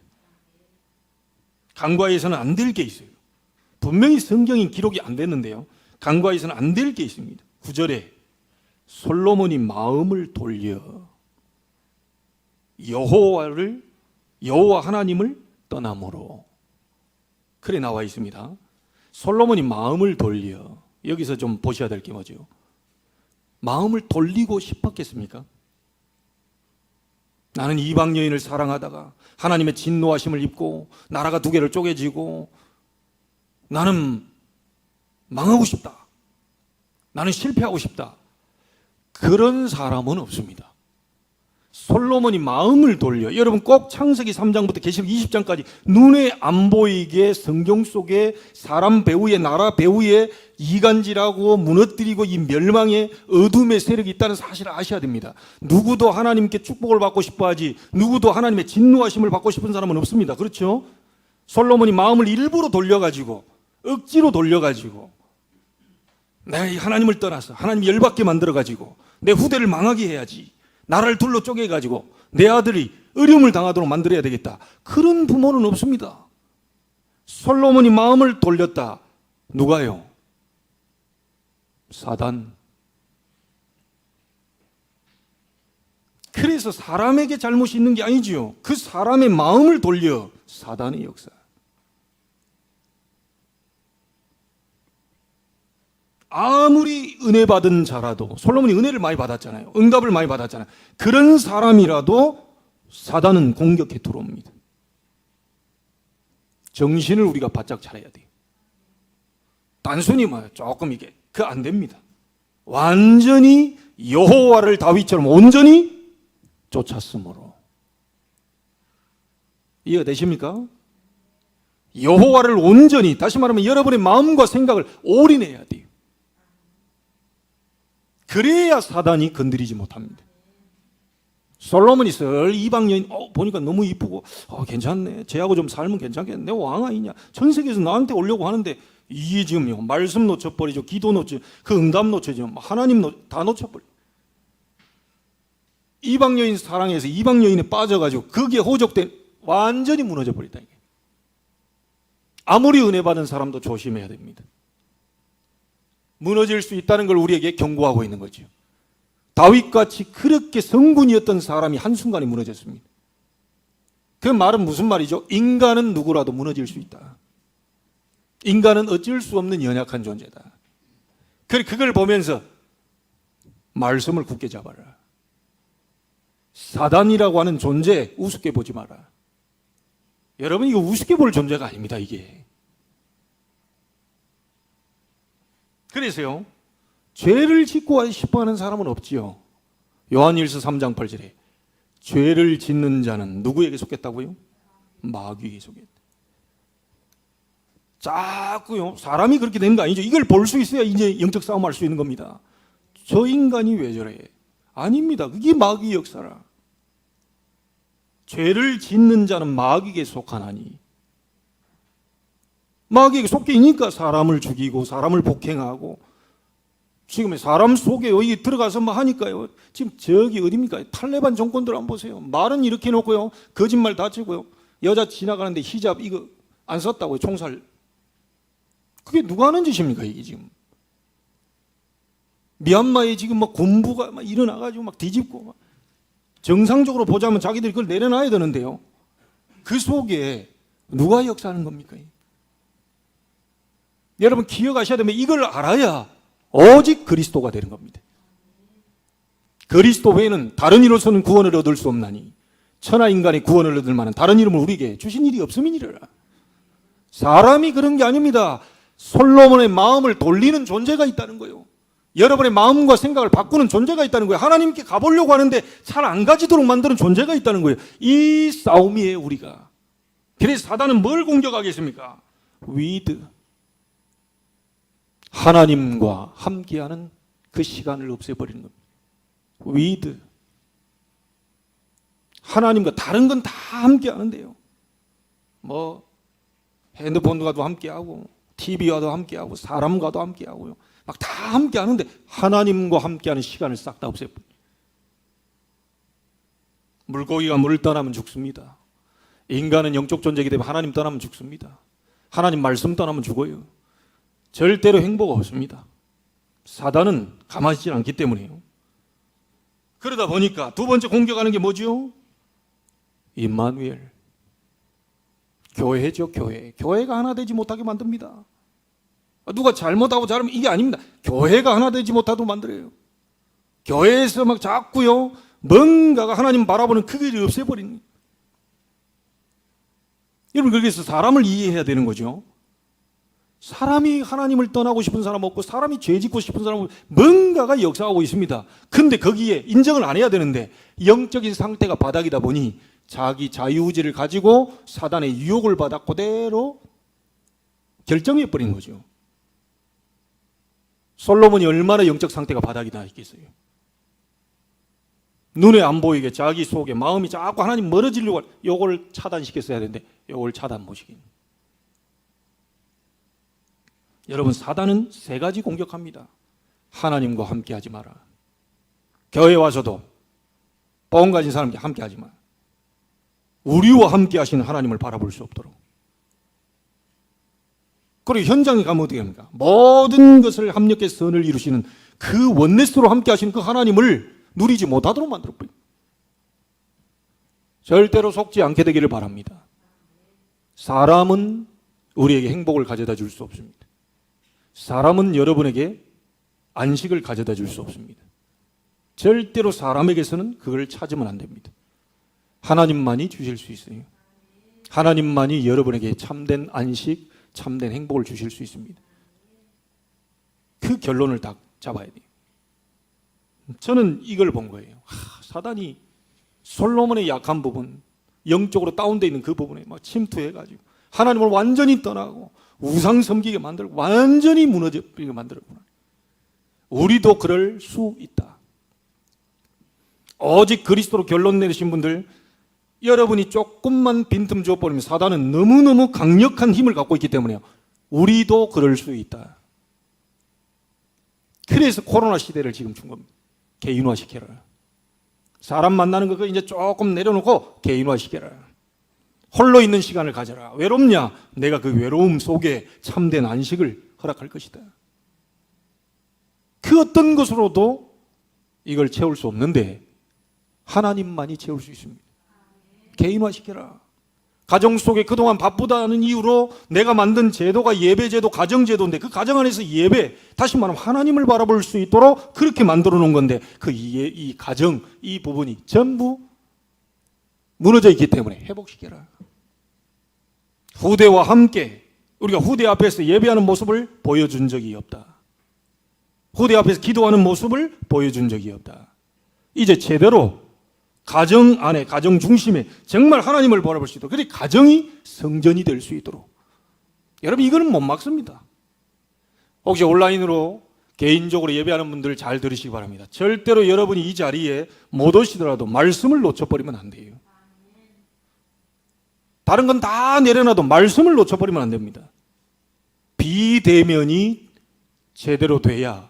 간과해서는 안 될 게 있어요. 분명히 성경인 기록이 안 됐는데요, 간과해서는 안 될 게 있습니다. 9절에 솔로몬이 마음을 돌려 여호와 하나님을 떠남으로, 그래 나와 있습니다. 솔로몬이 마음을 돌려, 여기서 좀 보셔야 될 게 뭐죠? 마음을 돌리고 싶었겠습니까? 나는 이방 여인을 사랑하다가 하나님의 진노하심을 입고 나라가 두 개로 쪼개지고 나는 망하고 싶다, 나는 실패하고 싶다, 그런 사람은 없습니다. 솔로몬이 마음을 돌려, 여러분 꼭 창세기 3장부터 계시록 20장까지 눈에 안 보이게 성경 속에 사람 배후에, 나라 배후에 이간질하고 무너뜨리고 이 멸망의 어둠의 세력이 있다는 사실을 아셔야 됩니다. 누구도 하나님께 축복을 받고 싶어 하지, 누구도 하나님의 진노하심을 받고 싶은 사람은 없습니다. 그렇죠? 솔로몬이 마음을 일부러 돌려가지고, 억지로 돌려가지고, 내가 하나님을 떠나서 하나님 열받게 만들어가지고 내 후대를 망하게 해야지, 나라를 둘로 쪼개가지고 내 아들이 어려움을 당하도록 만들어야 되겠다, 그런 부모는 없습니다. 솔로몬이 마음을 돌렸다. 누가요? 사단. 그래서 사람에게 잘못이 있는 게 아니지요. 그 사람의 마음을 돌려 사단의 역사. 아무리 은혜 받은 자라도, 솔로몬이 은혜를 많이 받았잖아요. 응답을 많이 받았잖아요. 그런 사람이라도 사단은 공격해 들어옵니다. 정신을 우리가 바짝 차려야 돼요. 단순히 조금 이게 그 안 됩니다. 완전히 여호와를 다윗처럼 온전히 쫓았으므로. 이해가 되십니까? 여호와를 온전히, 다시 말하면 여러분의 마음과 생각을 올인해야 돼요. 그래야 사단이 건드리지 못합니다. 솔로몬이 이방 여인 보니까 너무 이쁘고 괜찮네, 쟤하고 좀 살면 괜찮겠네, 내 왕 아니냐, 전 세계에서 나한테 오려고 하는데 이게 지금 말씀 놓쳐버리죠, 기도 놓쳐, 그 응답 놓쳐죠, 하나님 다 놓쳐버려. 이방 여인 사랑해서 이방 여인에 빠져가지고 거기에 호적된, 완전히 무너져버리다. 아무리 은혜 받은 사람도 조심해야 됩니다. 무너질 수 있다는 걸 우리에게 경고하고 있는 거죠. 다윗같이 그렇게 성군이었던 사람이 한순간에 무너졌습니다. 그 말은 무슨 말이죠? 인간은 누구라도 무너질 수 있다. 인간은 어쩔 수 없는 연약한 존재다. 그걸 보면서 말씀을 굳게 잡아라. 사단이라고 하는 존재 우습게 보지 마라. 여러분, 이거 우습게 볼 존재가 아닙니다, 이게. 그래서요, 죄를 짓고 싶어하는 사람은 없지요. 요한일서 3장 8절에 죄를 짓는 자는 누구에게 속했다고요? 마귀에게 속했다. 자꾸요, 사람이 그렇게 된 거 아니죠. 이걸 볼 수 있어야 이제 영적 싸움할 수 있는 겁니다. 저 인간이 왜 저래? 아닙니다. 그게 마귀의 역사라. 죄를 짓는 자는 마귀에게 속하나니, 마귀에게 속해 있으니까 사람을 죽이고 사람을 폭행하고, 지금 사람 속에 여기 들어가서 하니까요. 지금 저기 어디입니까? 탈레반 정권들 한번 보세요. 말은 이렇게 해놓고요, 거짓말 다 치고요, 여자 지나가는데 히잡 이거 안 썼다고요, 총살. 그게 누가 하는 짓입니까, 이게 지금? 미얀마에 지금 군부가 일어나가지고 뒤집고, 정상적으로 보자면 자기들이 그걸 내려놔야 되는데요, 그 속에 누가 역사하는 겁니까? 여러분 기억하셔야 되면 이걸 알아야 오직 그리스도가 되는 겁니다. 그리스도 외에는 다른 이로서는 구원을 얻을 수 없나니 천하 인간이 구원을 얻을 만한 다른 이름을 우리에게 주신 일이 없음이니라. 사람이 그런 게 아닙니다. 솔로몬의 마음을 돌리는 존재가 있다는 거예요. 여러분의 마음과 생각을 바꾸는 존재가 있다는 거예요. 하나님께 가보려고 하는데 잘 안 가지도록 만드는 존재가 있다는 거예요. 이 싸움이에요, 우리가. 그래서 사단은 뭘 공격하겠습니까? 위드, 하나님과 함께하는 그 시간을 없애버리는 겁니다. 위드, 하나님과 다른 건 다 함께하는데요, 핸드폰과도 함께하고 TV와도 함께하고 사람과도 함께하고요, 다 함께하는데 하나님과 함께하는 시간을 싹 다 없애버려요. 물고기가 물을 떠나면 죽습니다. 인간은 영적 존재이기 때문에 하나님 떠나면 죽습니다. 하나님 말씀 떠나면 죽어요. 절대로 행복 없습니다. 사단은 가만히 있지 않기 때문이에요. 그러다 보니까 두 번째 공격하는 게 뭐죠? 임마누엘. 교회죠, 교회. 교회가 하나 되지 못하게 만듭니다. 누가 잘못하고 잘하면 이게 아닙니다. 교회가 하나 되지 못하도록 만들어요. 교회에서 막 자꾸요, 뭔가가 하나님 바라보는 크기를 없애버리는 거예요. 여러분, 그래서 사람을 이해해야 되는 거죠. 사람이 하나님을 떠나고 싶은 사람 없고 사람이 죄 짓고 싶은 사람은 뭔가가 역사하고 있습니다. 근데 거기에 인정을 안 해야 되는데 영적인 상태가 바닥이다 보니 자기 자유의지를 가지고 사단의 유혹을 받아 그대로 결정해버린 거죠. 솔로몬이 얼마나 영적 상태가 바닥이나 있겠어요. 눈에 안 보이게 자기 속에 마음이 자꾸 하나님 멀어지려고 요걸 차단시켰어야 되는데 요걸 차단 못 시킨. 여러분, 사단은 세 가지 공격합니다. 하나님과 함께 하지 마라. 교회 와서도 뻥 가진 사람과 함께 하지 마. 우리와 함께 하시는 하나님을 바라볼 수 없도록. 그리고 현장에 가면 어떻게 합니까? 모든 것을 합력해 선을 이루시는 그 원네스로 함께 하시는 그 하나님을 누리지 못하도록 만들어버립니다. 절대로 속지 않게 되기를 바랍니다. 사람은 우리에게 행복을 가져다 줄 수 없습니다. 사람은 여러분에게 안식을 가져다 줄 수 없습니다. 절대로 사람에게서는 그걸 찾으면 안 됩니다. 하나님만이 주실 수 있어요. 하나님만이 여러분에게 참된 안식, 참된 행복을 주실 수 있습니다. 그 결론을 딱 잡아야 돼요. 저는 이걸 본 거예요. 사단이 솔로몬의 약한 부분, 영적으로 다운되어 있는 그 부분에 막 침투해가지고 하나님을 완전히 떠나고 우상 섬기게 만들고 완전히 무너지게 만들었구나. 우리도 그럴 수 있다. 오직 그리스도로 결론 내리신 분들, 여러분이 조금만 빈틈 줘버리면 사단은 너무너무 강력한 힘을 갖고 있기 때문에요. 우리도 그럴 수 있다. 그래서 코로나 시대를 지금 준 겁니다. 개인화시켜라. 사람 만나는 거 이제 조금 내려놓고 개인화시켜라. 홀로 있는 시간을 가져라. 외롭냐? 내가 그 외로움 속에 참된 안식을 허락할 것이다. 그 어떤 것으로도 이걸 채울 수 없는데 하나님만이 채울 수 있습니다. 개인화시켜라. 가정 속에 그동안 바쁘다는 이유로 내가 만든 제도가 예배제도, 가정제도인데 그 가정 안에서 예배, 다시 말하면 하나님을 바라볼 수 있도록 그렇게 만들어 놓은 건데 이 가정, 이 부분이 전부 무너져 있기 때문에 회복시켜라. 후대와 함께 우리가 후대 앞에서 예배하는 모습을 보여준 적이 없다. 후대 앞에서 기도하는 모습을 보여준 적이 없다. 이제 제대로 가정 안에, 가정 중심에 정말 하나님을 바라볼 수 있도록, 그래 가정이 성전이 될 수 있도록. 여러분, 이거는 못 막습니다. 혹시 온라인으로 개인적으로 예배하는 분들 잘 들으시기 바랍니다. 절대로 여러분이 이 자리에 못 오시더라도 말씀을 놓쳐버리면 안 돼요. 다른 건 다 내려놔도 말씀을 놓쳐버리면 안 됩니다. 비대면이 제대로 돼야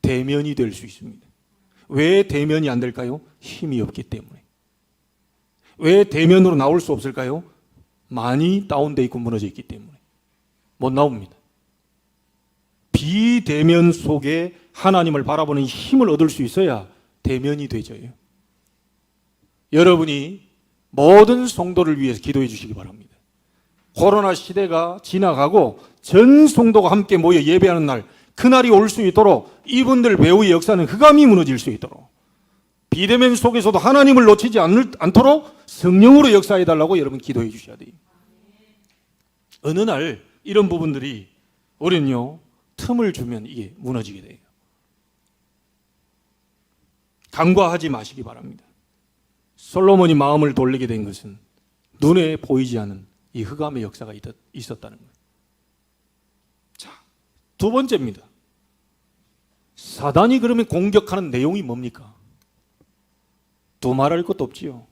대면이 될 수 있습니다. 왜 대면이 안 될까요? 힘이 없기 때문에. 왜 대면으로 나올 수 없을까요? 많이 다운되어 있고 무너져 있기 때문에. 못 나옵니다. 비대면 속에 하나님을 바라보는 힘을 얻을 수 있어야 대면이 되져요. 여러분이 모든 성도를 위해서 기도해 주시기 바랍니다. 코로나 시대가 지나가고 전 성도가 함께 모여 예배하는 날, 그날이 올 수 있도록 이분들 배후의 역사는 흑암이 무너질 수 있도록, 비대면 속에서도 하나님을 놓치지 않도록 성령으로 역사해달라고 여러분 기도해 주셔야 돼요. 어느 날 이런 부분들이 우리는요, 틈을 주면 이게 무너지게 돼요. 간과하지 마시기 바랍니다. 솔로몬이 마음을 돌리게 된 것은 눈에 보이지 않는 이 흑암의 역사가 있었다는 거예요. 자, 두 번째입니다. 사단이 그러면 공격하는 내용이 뭡니까? 두말할 것도 없지요.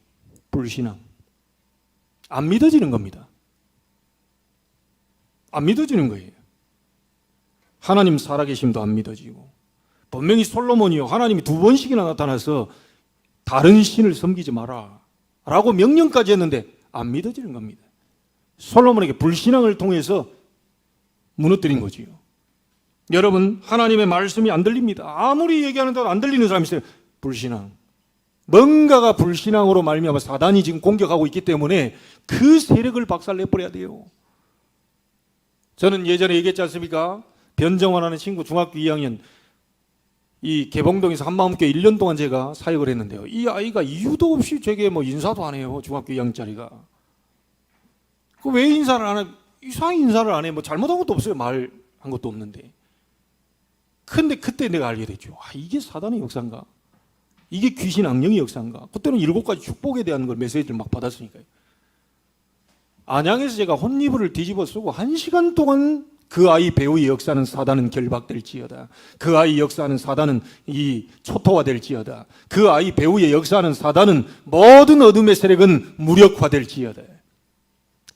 불신앙. 안 믿어지는 겁니다. 안 믿어지는 거예요. 하나님 살아계심도 안 믿어지고, 분명히 솔로몬이요, 하나님이 두 번씩이나 나타나서 다른 신을 섬기지 마라 라고 명령까지 했는데 안 믿어지는 겁니다. 솔로몬에게 불신앙을 통해서 무너뜨린 거지요. 여러분, 하나님의 말씀이 안 들립니다. 아무리 얘기하는데도 안 들리는 사람이 있어요. 불신앙. 뭔가가 불신앙으로 말미암아 사단이 지금 공격하고 있기 때문에 그 세력을 박살내버려야 돼요. 저는 예전에 얘기했지 않습니까? 변정환하는 친구 중학교 2학년 이 개봉동에서 한마음교회 1년 동안 제가 사역을 했는데요. 이 아이가 이유도 없이 제게 뭐 인사도 안 해요. 중학교 2학년짜리가. 그 왜 인사를 안 해? 이상하게 인사를 안 해. 뭐 잘못한 것도 없어요. 말한 것도 없는데. 근데 그때 내가 알게 됐죠. 아, 이게 사단의 역사인가? 이게 귀신 악령의 역사인가? 그때는 7가지 축복에 대한 걸 메시지를 막 받았으니까요. 안양에서 제가 혼이불을 뒤집어 쓰고 1시간 동안 그 아이 배우의 역사는 사단은 결박될지어다. 그 아이 역사는 사단은 이 초토화될지어다. 그 아이 배우의 역사는 사단은 모든 어둠의 세력은 무력화될지어다.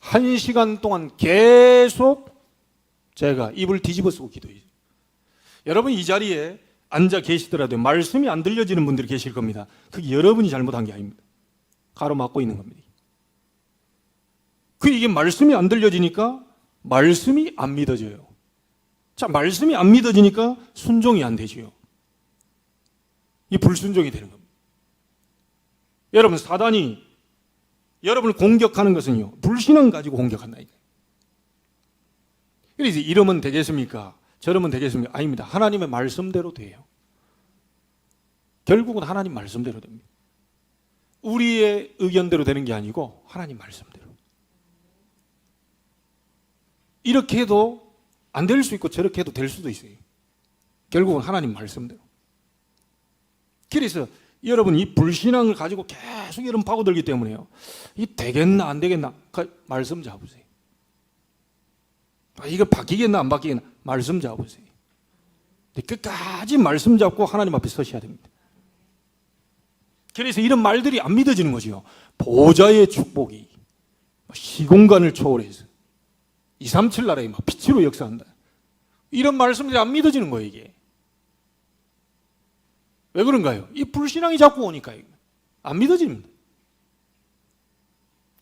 1시간 동안 계속 제가 입을 뒤집어 쓰고 기도했어요. 여러분 이 자리에 앉아 계시더라도 말씀이 안 들려지는 분들이 계실 겁니다. 그게 여러분이 잘못한 게 아닙니다. 가로막고 있는 겁니다. 이게 말씀이 안 들려지니까 말씀이 안 믿어져요. 자, 말씀이 안 믿어지니까 순종이 안 되지요. 이 불순종이 되는 겁니다. 여러분, 사단이 여러분을 공격하는 것은요, 불신앙 가지고 공격한다니까요. 그래서 이러면 되겠습니까? 저러면 되겠습니까? 아닙니다. 하나님의 말씀대로 돼요. 결국은 하나님 말씀대로 됩니다. 우리의 의견대로 되는 게 아니고 하나님 말씀대로. 이렇게 해도 안 될 수 있고 저렇게 해도 될 수도 있어요. 결국은 하나님 말씀대로. 그래서 여러분 이 불신앙을 가지고 계속 여러분 파고들기 때문에요. 이 되겠나 안 되겠나 말씀 잡으세요. 이거 바뀌겠나 안 바뀌겠나 말씀 잡으세요. 끝까지 말씀 잡고 하나님 앞에 서셔야 됩니다. 그래서 이런 말들이 안 믿어지는 거죠. 보좌의 축복이 시공간을 초월해서 237 나라에 막 빛으로 역사한다. 이런 말씀들이 안 믿어지는 거예요, 이게. 왜 그런가요? 이 불신앙이 자꾸 오니까요. 안 믿어집니다.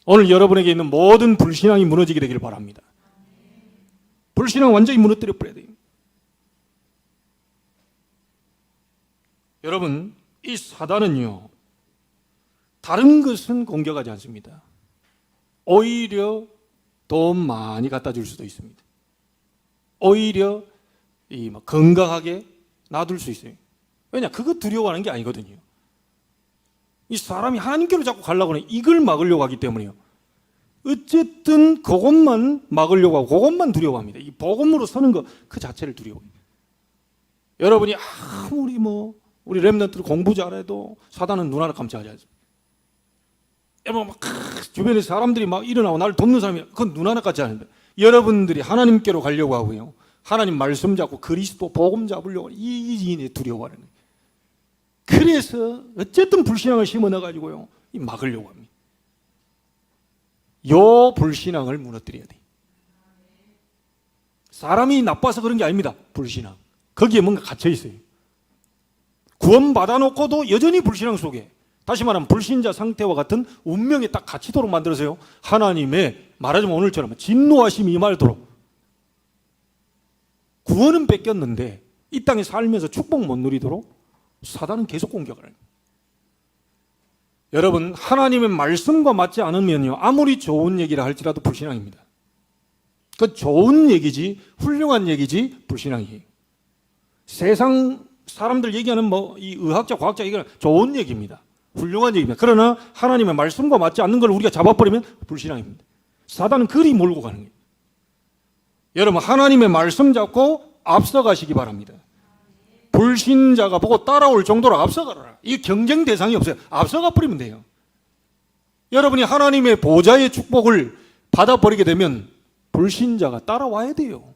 오늘 여러분에게 있는 모든 불신앙이 무너지게 되기를 바랍니다. 불신앙 완전히 무너뜨려 버려야 돼요. 여러분, 이 사단은요, 다른 것은 공격하지 않습니다. 오히려 돈 많이 갖다 줄 수도 있습니다. 오히려 건강하게 놔둘 수 있어요. 왜냐? 그거 두려워하는 게 아니거든요. 이 사람이 하나님께로 자꾸 가려고 하는 이걸 막으려고 하기 때문에요. 어쨌든 그것만 막으려고 하고 그것만 두려워합니다. 이 복음으로 서는 것 그 자체를 두려워해요. 여러분이 아무리 우리 렘넌트들 공부 잘해도 사단은 눈 하나 깜짝하지 않습니다. 여러분 주변에 사람들이 막 일어나고 나를 돕는 사람이 그건 눈 하나 깜짝 않습니다. 여러분들이 하나님께로 가려고 하고요. 하나님 말씀 잡고 그리스도 복음 잡으려고 이 두려워하는 거예요. 그래서 어쨌든 불신앙을 심어 넣어가지고요. 막으려고 합니다. 요 불신앙을 무너뜨려야 돼. 사람이 나빠서 그런 게 아닙니다. 불신앙. 거기에 뭔가 갇혀 있어요. 구원 받아놓고도 여전히 불신앙 속에, 다시 말하면 불신자 상태와 같은 운명에 딱 갇히도록 만들어서요. 하나님의 말하자면 오늘처럼 진노하심이 임하도록. 구원은 뺏겼는데 이 땅에 살면서 축복 못 누리도록 사단은 계속 공격을 해요. 여러분, 하나님의 말씀과 맞지 않으면요, 아무리 좋은 얘기를 할지라도 불신앙입니다. 그 좋은 얘기지, 훌륭한 얘기지, 불신앙이에요. 세상 사람들 얘기하는 이 의학자, 과학자 얘기는 좋은 얘기입니다. 훌륭한 얘기입니다. 그러나 하나님의 말씀과 맞지 않는 걸 우리가 잡아버리면 불신앙입니다. 사단은 그리 몰고 가는 거예요. 여러분, 하나님의 말씀 잡고 앞서가시기 바랍니다. 불신자가 보고 따라올 정도로 앞서가라. 이 경쟁 대상이 없어요. 앞서가 버리면 돼요. 여러분이 하나님의 보좌의 축복을 받아버리게 되면 불신자가 따라와야 돼요.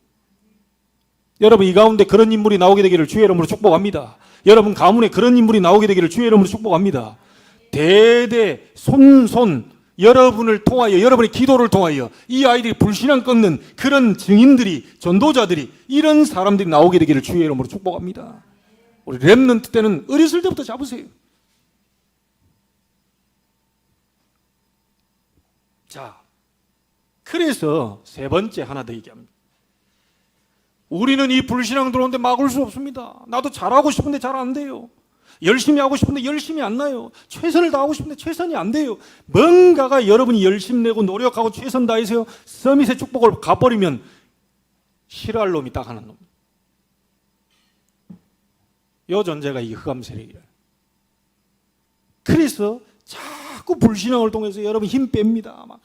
여러분, 이 가운데 그런 인물이 나오게 되기를 주의 이름으로 축복합니다. 여러분 가문에 그런 인물이 나오게 되기를 주의 이름으로 축복합니다. 대대 손손 여러분을 통하여, 여러분의 기도를 통하여 이 아이들이 불신앙 꺾는 그런 증인들이, 전도자들이, 이런 사람들이 나오게 되기를 주의 이름으로 축복합니다. 우리 렘넌트 때는 어렸을 때부터 잡으세요. 자, 그래서 세 번째 하나 더 얘기합니다. 우리는 이 불신앙 들어오는데 막을 수 없습니다. 나도 잘하고 싶은데 잘 안 돼요. 열심히 하고 싶은데 열심히 안 나요. 최선을 다하고 싶은데 최선이 안 돼요. 뭔가가 여러분이 열심 내고 노력하고 최선 다해서 서밋의 축복을 가버리면 싫어할 놈이 딱 하나 놈. 요 존재가 이 흑암 세력이에요. 그래서 자꾸 불신앙을 통해서 여러분 힘 뺍니다. 막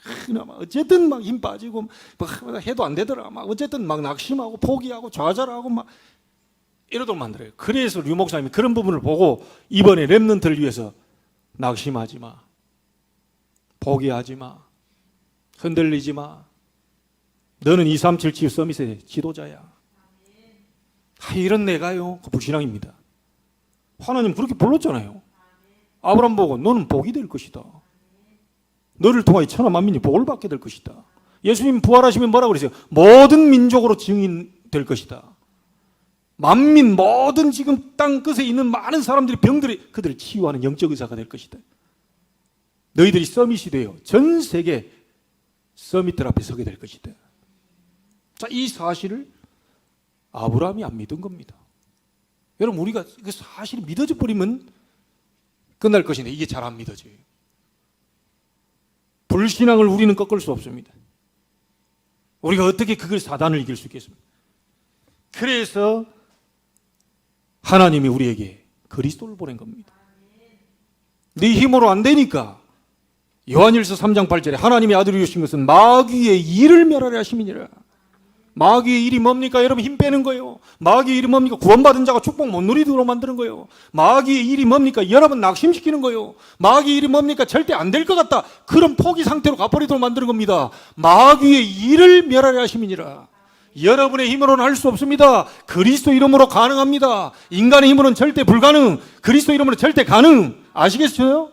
어쨌든 막 힘 빠지고 막 해도 안 되더라. 막 어쨌든 막 낙심하고 포기하고 좌절하고 막 이러도록 만들어요. 그래서 류 목사님이 그런 부분을 보고 이번에 렘넌트를 위해서 낙심하지 마, 포기하지 마, 흔들리지 마. 너는 237 치유 서밋의 지도자야. 이런 내가요, 그 불신앙입니다. 하나님 그렇게 불렀잖아요. 아브라함 보고 너는 복이 될 것이다. 너를 통하여 천하 만민이 복을 받게 될 것이다. 예수님 부활하시면 뭐라고 그러세요? 모든 민족으로 증인 될 것이다. 만민 모든 지금 땅 끝에 있는 많은 사람들이 병들이 그들을 치유하는 영적 의사가 될 것이다. 너희들이 서밋이 되어 전 세계 서밋들 앞에 서게 될 것이다. 자, 이 사실을 아브라함이 안 믿은 겁니다. 여러분 우리가 그 사실이 믿어져 버리면 끝날 것인데 이게 잘 안 믿어져요. 불신앙을 우리는 꺾을 수 없습니다. 우리가 어떻게 그걸 사단을 이길 수 있겠습니까? 그래서 하나님이 우리에게 그리스도를 보낸 겁니다. 네 힘으로 안 되니까 요한일서 3장 8절에 하나님의 아들이 오신 것은 마귀의 일을 멸하려 하심이니라. 마귀의 일이 뭡니까? 여러분 힘 빼는 거예요. 마귀의 일이 뭡니까? 구원받은 자가 축복 못 누리도록 만드는 거예요. 마귀의 일이 뭡니까? 여러분 낙심시키는 거예요. 마귀의 일이 뭡니까? 절대 안 될 것 같다. 그런 포기 상태로 가버리도록 만드는 겁니다. 마귀의 일을 멸하려 하심이니라. 여러분의 힘으로는 할 수 없습니다. 그리스도 이름으로 가능합니다. 인간의 힘으로는 절대 불가능. 그리스도 이름으로 절대 가능. 아시겠어요?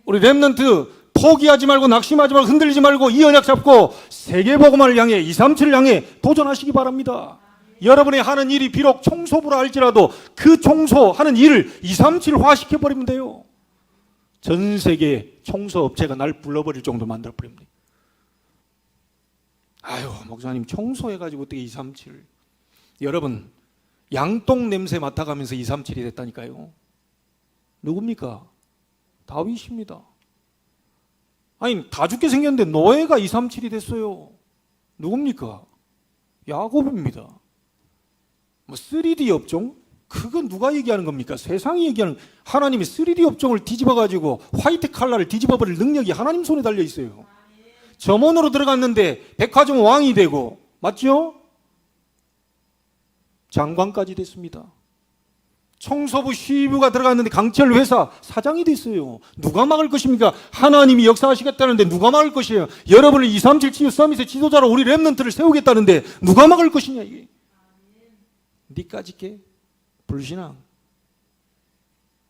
우리 렘넌트 포기하지 말고 낙심하지 말고 흔들리지 말고 이 언약 잡고 세계복음화를 향해 237을 향해 도전하시기 바랍니다. 여러분이 하는 일이 비록 청소부라 할지라도 그 청소하는 일을 237화 시켜버리면 돼요. 전 세계 청소업체가 날 불러버릴 정도로 만들어버립니다. 아유, 목사님 청소해가지고 어떻게 237. 여러분 양똥 냄새 맡아가면서 237이 됐다니까요. 누굽니까? 다윗입니다. 아니 다 죽게 생겼는데 노예가 237이 됐어요. 누굽니까? 야곱입니다. 뭐 3D 업종? 그건 누가 얘기하는 겁니까? 세상이 얘기하는. 하나님이 3D 업종을 뒤집어가지고 화이트 칼라를 뒤집어버릴 능력이 하나님 손에 달려 있어요. 점원으로 들어갔는데 백화점 왕이 되고, 맞죠? 장관까지 됐습니다. 청소부 시부가 들어갔는데 강철 회사 사장이 됐어요. 누가 막을 것입니까? 하나님이 역사하시겠다는데 누가 막을 것이에요? 여러분을 237 치유 서밋의 지도자로 우리 렘넌트를 세우겠다는데 누가 막을 것이냐 이게. 니까지 게 불신앙.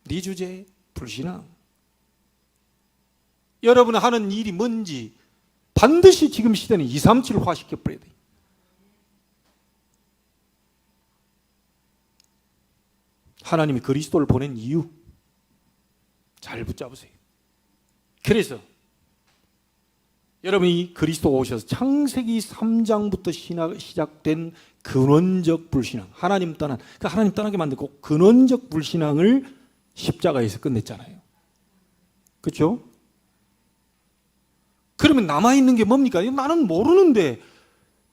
네 주제 불신앙. 여러분 하는 일이 뭔지 반드시 지금 시대는 237화 시켜버려야 돼요. 하나님이 그리스도를 보낸 이유 잘 붙잡으세요. 그래서 여러분이 그리스도가 오셔서 창세기 3장부터 시작된 근원적 불신앙, 하나님 떠나게 만들고 근원적 불신앙을 십자가에서 끝냈잖아요. 그렇죠? 그러면 남아있는 게 뭡니까? 나는 모르는데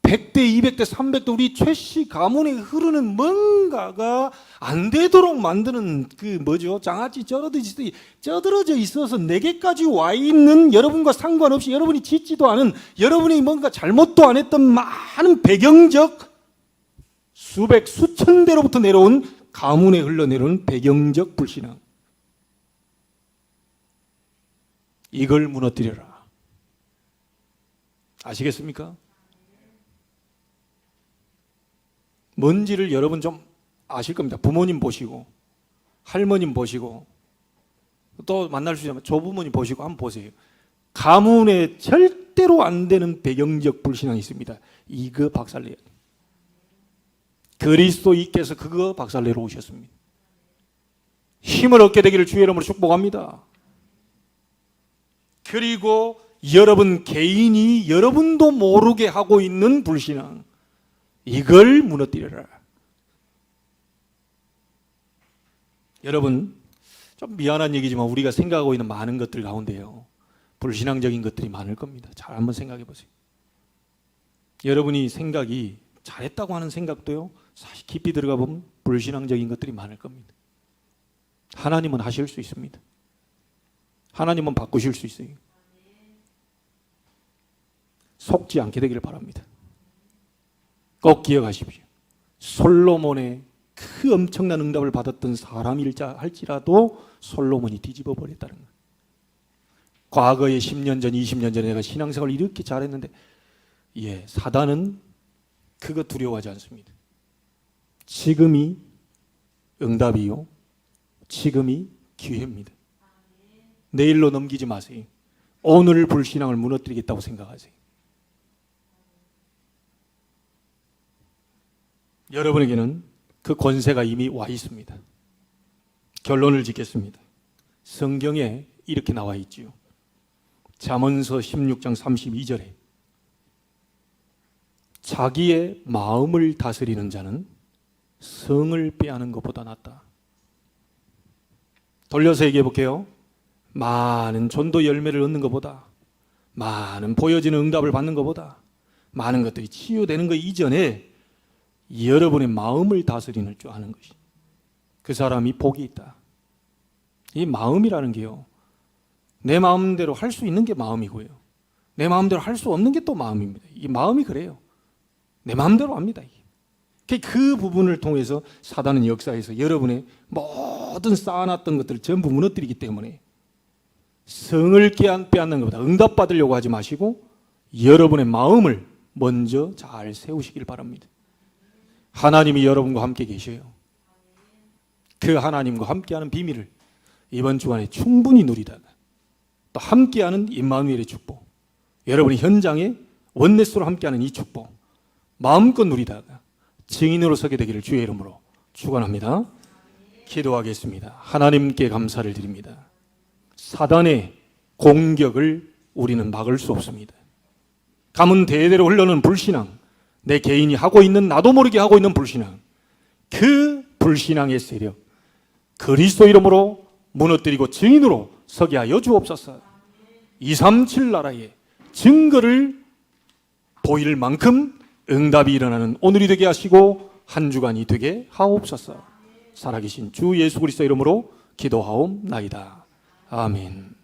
100대, 200대, 300대 우리 최씨 가문에 흐르는 뭔가가 안 되도록 만드는 그 뭐죠? 장아찌 쩌들어져 있어서 내게까지 와 있는 여러분과 상관없이 여러분이 짓지도 않은 여러분이 뭔가 잘못도 안 했던 많은 배경적 수백, 수천 대로부터 내려온 가문에 흘러내려온 배경적 불신앙. 이걸 무너뜨려라. 아시겠습니까? 뭔지를 여러분 좀 아실 겁니다. 부모님 보시고 할머님 보시고 또 만날 수 있으면 조부모님 보시고 한번 보세요. 가문에 절대로 안 되는 배경적 불신앙이 있습니다. 이거 박살내야 돼요. 그리스도께서 그거 박살내러 오셨습니다. 힘을 얻게 되기를 주의 이름으로 축복합니다. 그리고 여러분 개인이 여러분도 모르게 하고 있는 불신앙, 이걸 무너뜨려라. 여러분, 좀 미안한 얘기지만 우리가 생각하고 있는 많은 것들 가운데요, 불신앙적인 것들이 많을 겁니다. 잘 한번 생각해 보세요. 여러분이 생각이 잘했다고 하는 생각도요, 사실 깊이 들어가 보면 불신앙적인 것들이 많을 겁니다. 하나님은 하실 수 있습니다. 하나님은 바꾸실 수 있어요. 속지 않게 되기를 바랍니다. 꼭 기억하십시오. 솔로몬의 그 엄청난 응답을 받았던 사람일자 할지라도 솔로몬이 뒤집어 버렸다는 거예요. 과거에 10년 전, 20년 전에 내가 신앙생활을 이렇게 잘했는데, 사단은 그거 두려워하지 않습니다. 지금이 응답이요, 지금이 기회입니다. 내일로 넘기지 마세요. 오늘 불신앙을 무너뜨리겠다고 생각하세요. 여러분에게는 그 권세가 이미 와 있습니다. 결론을 짓겠습니다. 성경에 이렇게 나와 있지요. 잠언서 16장 32절에 자기의 마음을 다스리는 자는 성을 빼앗는 것보다 낫다. 돌려서 얘기해 볼게요. 많은 전도 열매를 얻는 것보다, 많은 보여지는 응답을 받는 것보다, 많은 것들이 치유되는 것 이전에 여러분의 마음을 다스리는 줄 아는 것이, 그 사람이 복이 있다. 이 마음이라는 게요, 내 마음대로 할 수 있는 게 마음이고요, 내 마음대로 할 수 없는 게 또 마음입니다. 이 마음이 그래요. 내 마음대로 합니다. 그 부분을 통해서 사단은 역사에서 여러분의 모든 쌓아놨던 것들을 전부 무너뜨리기 때문에 성을 빼앗는 것보다 응답받으려고 하지 마시고 여러분의 마음을 먼저 잘 세우시길 바랍니다. 하나님이 여러분과 함께 계셔요. 그 하나님과 함께하는 비밀을 이번 주간에 충분히 누리다가 또 함께하는 임마누엘의 축복, 여러분이 현장에 원네스로 함께하는 이 축복 마음껏 누리다가 증인으로 서게 되기를 주의 이름으로 축원합니다. 기도하겠습니다. 하나님께 감사를 드립니다. 사단의 공격을 우리는 막을 수 없습니다. 가문 대대로 흘러오는 불신앙, 내 개인이 하고 있는, 나도 모르게 하고 있는 불신앙, 그 불신앙의 세력 그리스도 이름으로 무너뜨리고 증인으로 서게 하여 주옵소서. 237 나라에 증거를 보일 만큼 응답이 일어나는 오늘이 되게 하시고 한 주간이 되게 하옵소서. 살아계신 주 예수 그리스도 이름으로 기도하옵나이다. 아멘.